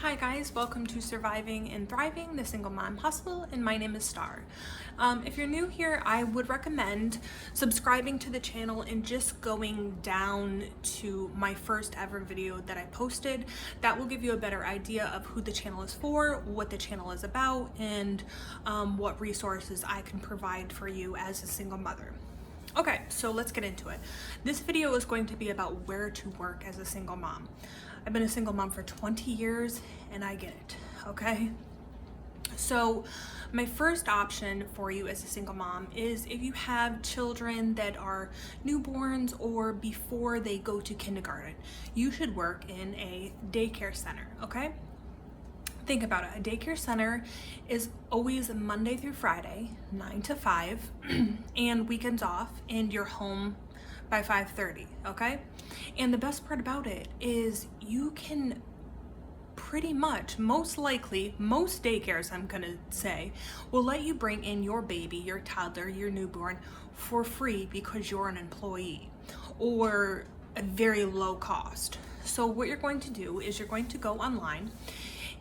Hi guys, welcome to Surviving and Thriving, the Single Mom Hustle, and my name is Star. If you're new here, I would recommend subscribing to the channel and just going down to my first ever video that I posted. That will give you a better idea of who the channel is for, what the channel is about, and what resources I can provide for you as a single mother. Okay, so let's get into it. This video is going to be about where to work as a single mom. I've been a single mom for 20 years and I get it, okay? So my first option for you as a single mom is if you have children that are newborns or before they go to kindergarten, you should work in a daycare center, okay? Think about it. A daycare center is always Monday through Friday, 9 to 5, and weekends off, and you're home by 5:30, okay? And the best part about it is you can pretty much, most likely, most daycares, I'm gonna say, will let you bring in your baby, your toddler, your newborn for free because you're an employee or a very low cost. So what you're going to do is you're going to go online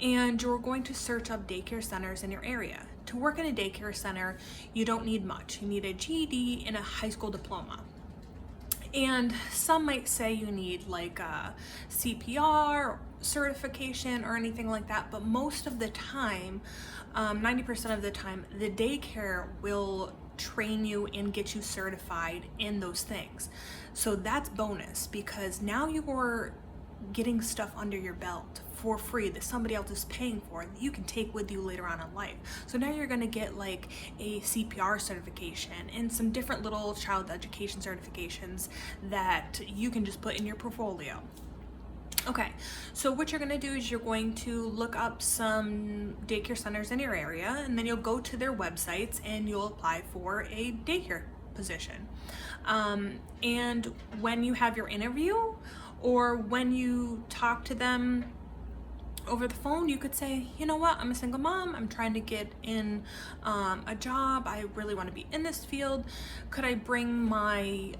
and you're going to search up daycare centers in your area. To work in a daycare center, you don't need much. You need a GED and a high school diploma. And some might say you need like a CPR certification or anything like that, but most of the time, 90% of the time, the daycare will train you and get you certified in those things. So that's bonus because now you're getting stuff under your belt for free that somebody else is paying for that you can take with you later on in life. So now you're gonna get like a CPR certification and some different little child education certifications that you can just put in your portfolio. Okay, so what you're gonna do is you're going to look up some daycare centers in your area, and then you'll go to their websites and you'll apply for a daycare position. And when you have your interview, or when you talk to them over the phone, you could say, you know what, I'm a single mom, I'm trying to get in a job, I really want to be in this field. Could I bring my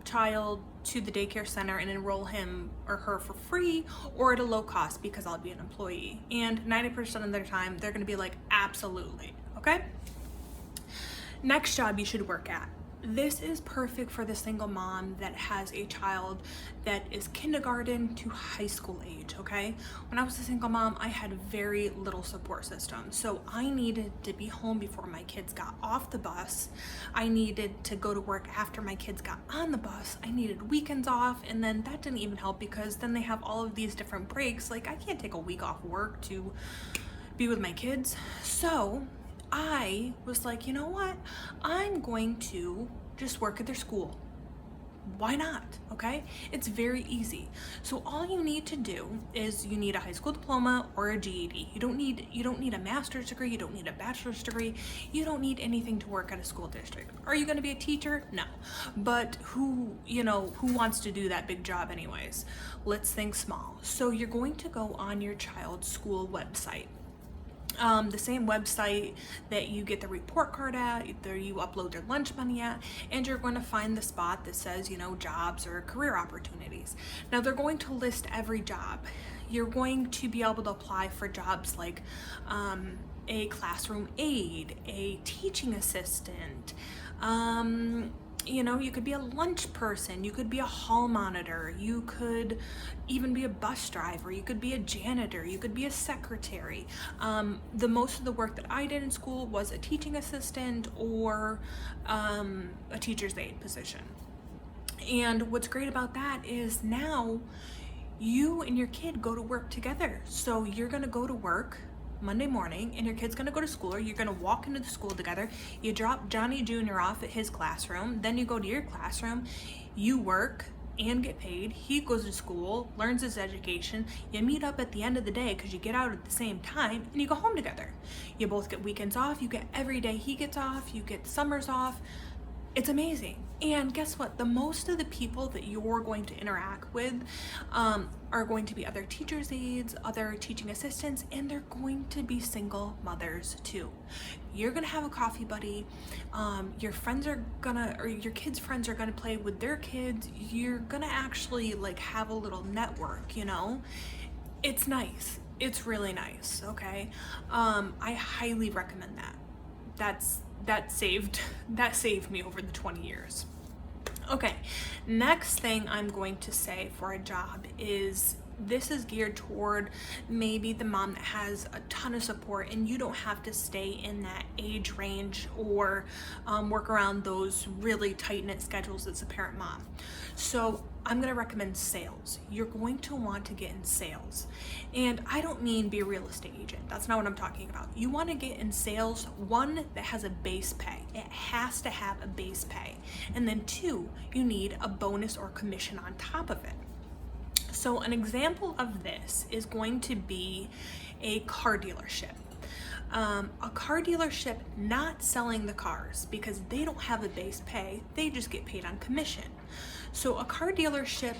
child to the daycare center and enroll him or her for free or at a low cost because I'll be an employee? And 90% of their time, they're going to be like, absolutely, okay? Next job you should work at. This is perfect for the single mom that has a child that is kindergarten to high school age, okay? When I was a single mom, I had very little support system. So I needed to be home before my kids got off the bus. I needed to go to work after my kids got on the bus. I needed weekends off, and then that didn't even help because then they have all of these different breaks. Like I can't take a week off work to be with my kids. So I was like, you know what? I'm going to just work at their school. Why not? Okay? It's very easy. So all you need to do is you need a high school diploma or a GED. You don't need a master's degree, you don't need a bachelor's degree, you don't need anything to work at a school district. Are you going to be a teacher? No. But who wants to do that big job anyways? Let's think small. So you're going to go on your child's school website. The same website that you get the report card at, either you upload their lunch money at, and you're going to find the spot that says, jobs or career opportunities. Now they're going to list every job. You're going to be able to apply for jobs like a classroom aide, a teaching assistant, you could be a lunch person, you could be a hall monitor, you could even be a bus driver, you could be a janitor, you could be a secretary. The most of the work that I did in school was a teaching assistant or a teacher's aide position. And what's great about that is now you and your kid go to work together. So you're gonna go to work Monday morning and your kid's gonna go to school, or you're gonna walk into the school together. You drop Johnny Jr. off at his classroom, then you go to your classroom, you work and get paid. He goes to school, learns his education. You meet up at the end of the day because you get out at the same time and you go home together. You both get weekends off, you get every day he gets off, you get summers off. It's amazing. And guess what? The most of the people that you're going to interact with are going to be other teachers' aides, other teaching assistants, and they're going to be single mothers too. You're gonna have a coffee buddy. Your kids' friends are gonna play with their kids. You're gonna actually like have a little network, It's nice. It's really nice, okay? I highly recommend that. That saved me over the 20 years. Okay, next thing I'm going to say for a job is this is geared toward maybe the mom that has a ton of support and you don't have to stay in that age range or work around those really tight-knit schedules as a parent mom. So I'm going to recommend sales. You're going to want to get in sales. And I don't mean be a real estate agent. That's not what I'm talking about. You want to get in sales, one, that has a base pay. It has to have a base pay. And then two, you need a bonus or commission on top of it. So an example of this is going to be a car dealership. A car dealership not selling the cars because they don't have a base pay, they just get paid on commission. So a car dealership,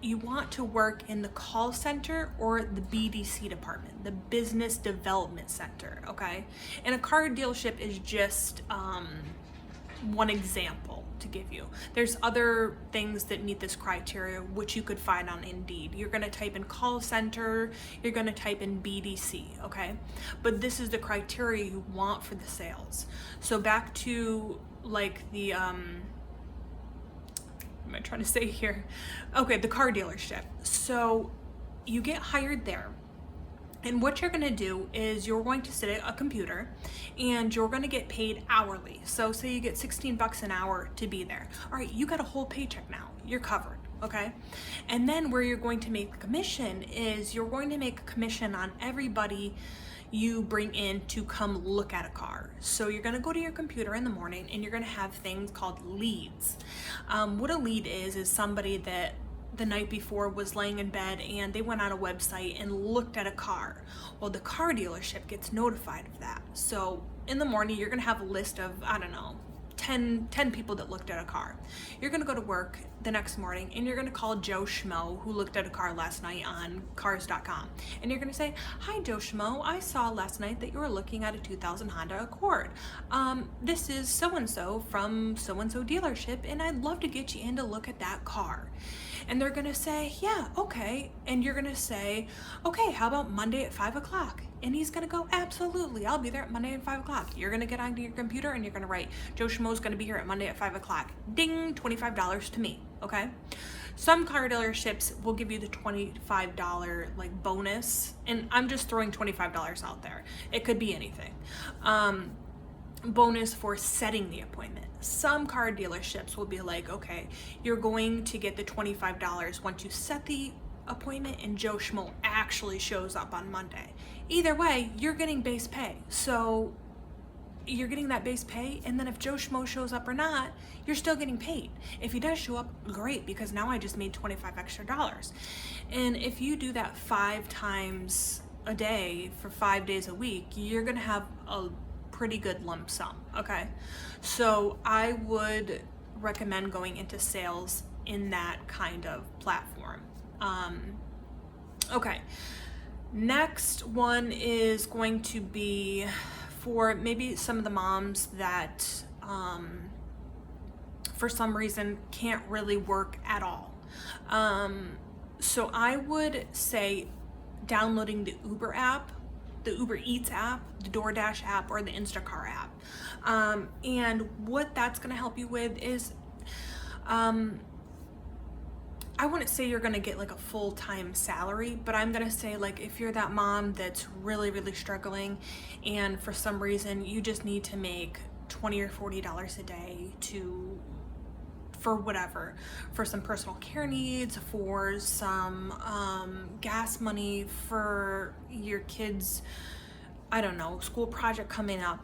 you want to work in the call center or the BDC department, the business development center, okay? And a car dealership is just one example to give you. There's other things that meet this criteria, which you could find on Indeed. You're gonna type in call center, you're gonna type in BDC, okay? But this is the criteria you want for the sales. So back to like the, what am I trying to say here? Okay, the car dealership. So you get hired there. And what you're gonna do is you're going to sit at a computer and you're gonna get paid hourly. So say you get 16 bucks an hour to be there. All right, you got a whole paycheck now, you're covered, okay? And then where you're going to make the commission is you're going to make a commission on everybody you bring in to come look at a car. So you're gonna go to your computer in the morning and you're gonna have things called leads. What a lead is somebody that the night before was laying in bed and they went on a website and looked at a car. Well, the car dealership gets notified of that. So in the morning, you're gonna have a list of, I don't know, 10 people that looked at a car. You're gonna go to work the next morning and you're gonna call Joe Schmo who looked at a car last night on cars.com. And you're gonna say, hi Joe Schmo, I saw last night that you were looking at a 2000 Honda Accord. This is so-and-so from so-and-so dealership and I'd love to get you in to look at that car. And they're gonna say, yeah, okay. And you're gonna say, okay, how about Monday at 5 o'clock? And he's gonna go, absolutely, I'll be there at Monday at 5 o'clock. You're gonna get onto your computer and you're gonna write, Joe Schmo's gonna be here at Monday at 5 o'clock. Ding, $25 to me, okay? Some car dealerships will give you the $25 like bonus, and I'm just throwing $25 out there. It could be anything. Bonus for setting the appointment. Some car dealerships will be like, okay, you're going to get the $25 once you set the appointment and Joe Schmo actually shows up on Monday. Either way, you're getting base pay. So you're getting that base pay, and then if Joe Schmo shows up or not, you're still getting paid. If he does show up, great, because now I just made $25 extra. And if you do that 5 times a day for 5 days a week, you're gonna have a pretty good lump sum, okay? So I would recommend going into sales in that kind of platform. Okay, next one is going to be for maybe some of the moms that for some reason can't really work at all. So I would say downloading the Uber app, the Uber Eats app, the DoorDash app, or the Instacart app. And what that's gonna help you with is, I wouldn't say you're gonna get like a full-time salary, but I'm gonna say like if you're that mom that's really, really struggling and for some reason you just need to make $20 or $40 a day for whatever, for some personal care needs, for some gas money, for your kids, I don't know, school project coming up.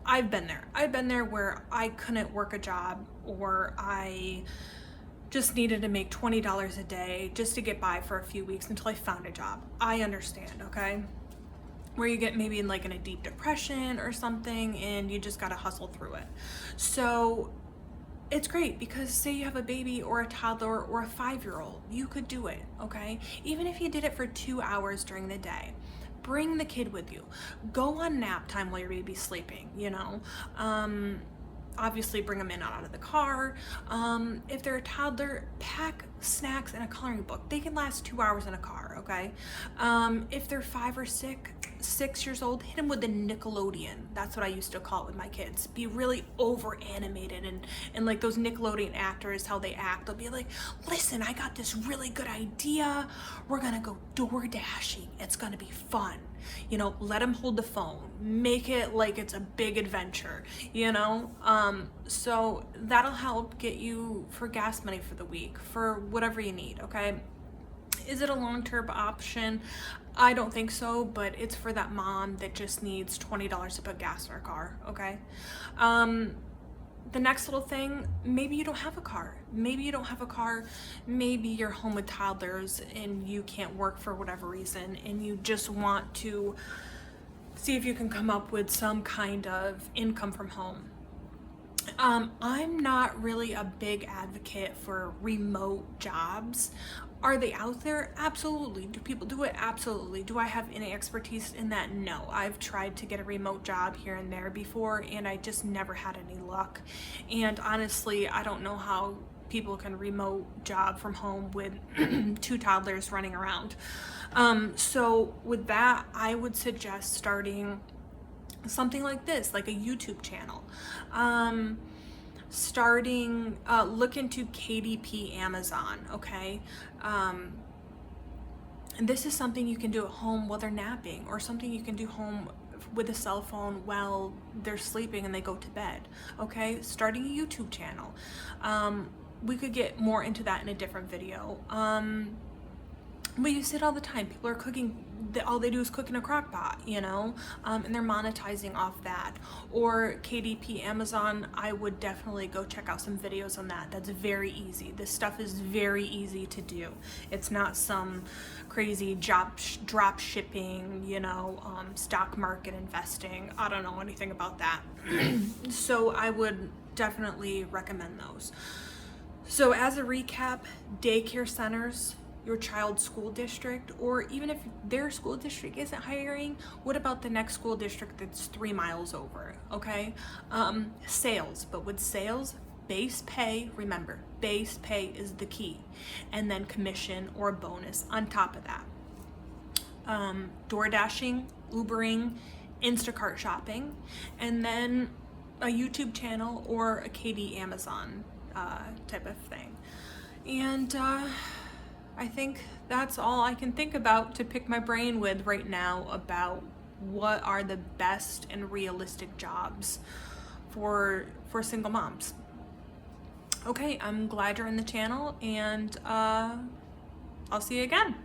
I've been there where I couldn't work a job, or I just needed to make $20 a day just to get by for a few weeks until I found a job. I understand, okay? Where you get maybe in a deep depression or something and you just gotta hustle through it. So it's great because say you have a baby or a toddler or a 5-year-old, you could do it, okay? Even if you did it for 2 hours during the day, bring the kid with you. Go on nap time while your baby's sleeping, you know? Obviously bring them in and out of the car. If they're a toddler, pack snacks and a coloring book. They can last 2 hours in a car, okay? If they're 5 or 6 years old, hit them with the Nickelodeon. That's what I used to call it with my kids. Be really over animated, and like those Nickelodeon actors, how they act. They'll be like, listen, I got this really good idea. We're gonna go door dashing. It's gonna be fun. You know, let them hold the phone. Make it like it's a big adventure, you know? So that'll help get you for gas money for the week, for whatever you need, okay? Is it a long-term option? I don't think so, but it's for that mom that just needs $20 to put gas in her car, okay? The next little thing, maybe you don't have a car. Maybe you don't have a car. Maybe you're home with toddlers and you can't work for whatever reason, and you just want to see if you can come up with some kind of income from home. I'm not really a big advocate for remote jobs. Are they out there? Absolutely. Do people do it? Absolutely. Do I have any expertise in that? No. I've tried to get a remote job here and there before, and I just never had any luck. And honestly, I don't know how people can remote job from home with 2 toddlers running around. So with that, I would suggest starting something like this, like a YouTube channel. Look into KDP Amazon, okay? And this is something you can do at home while they're napping, or something you can do home with a cell phone while they're sleeping and they go to bed, okay? Starting a YouTube channel. We could get more into that in a different video. But you see it all the time. People are cooking, all they do is cook in a crock pot, you know, and they're monetizing off that. Or KDP Amazon, I would definitely go check out some videos on that. That's very easy. This stuff is very easy to do. It's not some crazy drop shipping, you know, stock market investing. I don't know anything about that. So I would definitely recommend those. So as a recap, daycare centers, your child's school district, or even if their school district isn't hiring, what about the next school district that's 3 miles over, okay? Sales, but with sales, base pay, remember, base pay is the key, and then commission or bonus on top of that. Door dashing, Ubering, Instacart shopping, and then a YouTube channel or a KD Amazon type of thing. And I think that's all I can think about to pick my brain with right now about what are the best and realistic jobs for single moms. Okay, I'm glad you're in the channel, and I'll see you again.